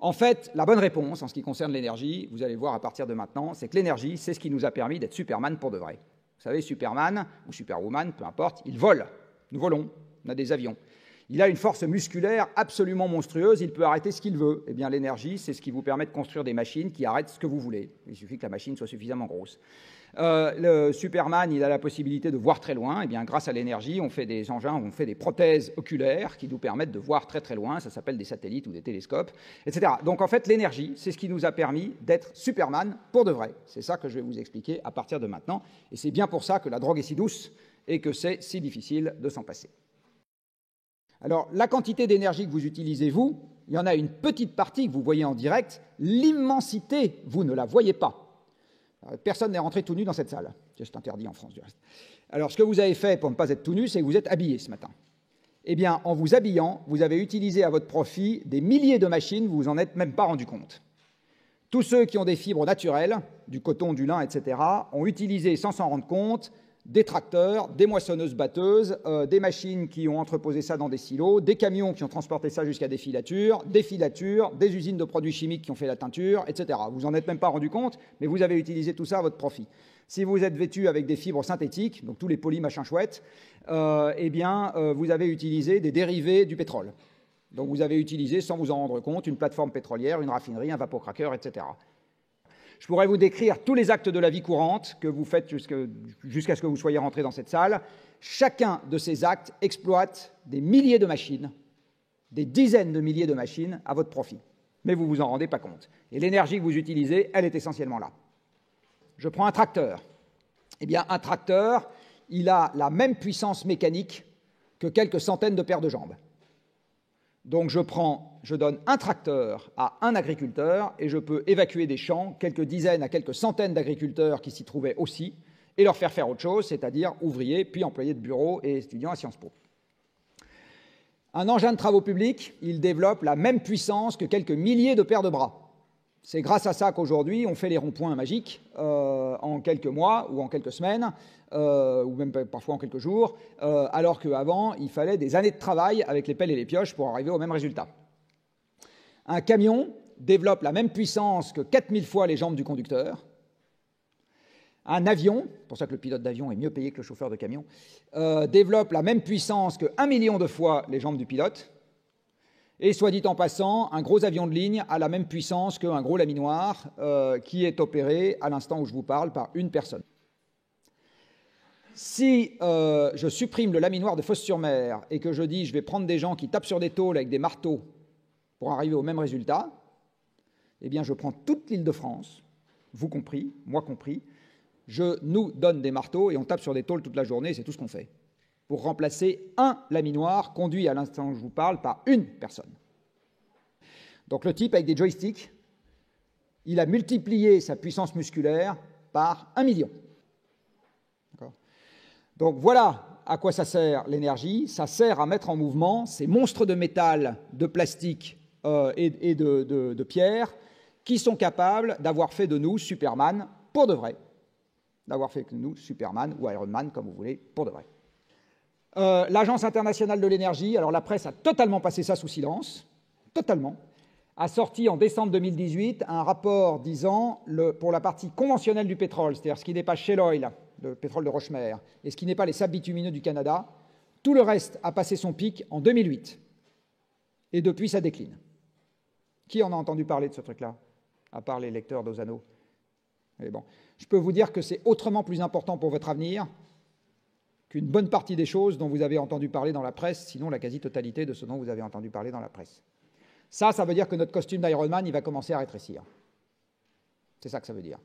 En fait, la bonne réponse en ce qui concerne l'énergie, vous allez voir à partir de maintenant, c'est que l'énergie, c'est ce qui nous a permis d'être Superman pour de vrai. Vous savez, Superman ou Superwoman, peu importe, il vole. Nous volons, on a des avions. Il a une force musculaire absolument monstrueuse, il peut arrêter ce qu'il veut. Eh bien, l'énergie, c'est ce qui vous permet de construire des machines qui arrêtent ce que vous voulez. Il suffit que la machine soit suffisamment grosse. Le Superman, il a la possibilité de voir très loin. Eh bien, grâce à l'énergie, on fait des engins, on fait des prothèses oculaires qui nous permettent de voir très très loin. Ça s'appelle des satellites ou des télescopes, etc. Donc, en fait, l'énergie, c'est ce qui nous a permis d'être Superman pour de vrai. C'est ça que je vais vous expliquer à partir de maintenant. Et c'est bien pour ça que la drogue est si douce et que c'est si difficile de s'en passer. Alors, la quantité d'énergie que vous utilisez, vous, il y en a une petite partie que vous voyez en direct. L'immensité, vous ne la voyez pas. Personne n'est rentré tout nu dans cette salle. C'est interdit en France, du reste. Alors, ce que vous avez fait pour ne pas être tout nu, c'est que vous êtes habillé ce matin. Eh bien, en vous habillant, vous avez utilisé à votre profit des milliers de machines, vous vous en êtes même pas rendu compte. Tous ceux qui ont des fibres naturelles, du coton, du lin, etc., ont utilisé, sans s'en rendre compte, des tracteurs, des moissonneuses-batteuses, des machines qui ont entreposé ça dans des silos, des camions qui ont transporté ça jusqu'à des filatures, des usines de produits chimiques qui ont fait la teinture, etc. Vous vous en êtes même pas rendu compte, mais vous avez utilisé tout ça à votre profit. Si vous êtes vêtu avec des fibres synthétiques, donc tous les polis machins chouettes, eh bien, vous avez utilisé des dérivés du pétrole. Donc vous avez utilisé, sans vous en rendre compte, une plateforme pétrolière, une raffinerie, un vapocraqueur, etc. Je pourrais vous décrire tous les actes de la vie courante que vous faites jusqu'à ce que vous soyez rentré dans cette salle. Chacun de ces actes exploite des milliers de machines, des dizaines de milliers de machines à votre profit. Mais vous ne vous en rendez pas compte. Et l'énergie que vous utilisez, elle est essentiellement là. Je prends un tracteur. Eh bien, un tracteur, il a la même puissance mécanique que quelques centaines de paires de jambes. Donc je donne un tracteur à un agriculteur et je peux évacuer des champs, quelques dizaines à quelques centaines d'agriculteurs qui s'y trouvaient aussi, et leur faire autre chose, c'est-à-dire ouvriers, puis employés de bureau et étudiants à Sciences Po. Un engin de travaux publics, il développe la même puissance que quelques milliers de paires de bras. C'est grâce à ça qu'aujourd'hui, on fait les ronds-points magiques en quelques mois ou en quelques semaines, ou même parfois en quelques jours, alors qu'avant, il fallait des années de travail avec les pelles et les pioches pour arriver au même résultat. Un camion développe la même puissance que 4000 fois les jambes du conducteur. Un avion, c'est pour ça que le pilote d'avion est mieux payé que le chauffeur de camion, développe la même puissance que 1 million de fois les jambes du pilote. Et soit dit en passant, un gros avion de ligne a la même puissance qu'un gros laminoir qui est opéré à l'instant où je vous parle par une personne. Si je supprime le laminoir de Fos-sur-Mer et que je dis je vais prendre des gens qui tapent sur des tôles avec des marteaux pour arriver au même résultat, eh bien je prends toute l'Île-de-France, vous compris, moi compris, je nous donne des marteaux et on tape sur des tôles toute la journée, c'est tout ce qu'on fait, pour remplacer un laminoir conduit à l'instant où je vous parle par une personne. Donc le type avec des joysticks, il a multiplié sa puissance musculaire par 1 million. Donc voilà à quoi ça sert l'énergie. Ça sert à mettre en mouvement ces monstres de métal, de plastique et de pierre qui sont capables d'avoir fait de nous Superman pour de vrai. D'avoir fait de nous Superman ou Iron Man, comme vous voulez, pour de vrai. L'Agence internationale de l'énergie, alors la presse a totalement passé ça sous silence, totalement, a sorti en décembre 2018 un rapport disant, pour la partie conventionnelle du pétrole, c'est-à-dire ce qui n'est pas shale oil, le pétrole de roche-mère, et ce qui n'est pas les sables bitumineux du Canada, tout le reste a passé son pic en 2008. Et depuis, ça décline. Qui en a entendu parler de ce truc-là, à part les lecteurs d'Ozano? Bon. Je peux vous dire que c'est autrement plus important pour votre avenir qu'une bonne partie des choses dont vous avez entendu parler dans la presse, sinon la quasi-totalité de ce dont vous avez entendu parler dans la presse. Ça veut dire que notre costume d'Iron Man, il va commencer à rétrécir. C'est ça que ça veut dire.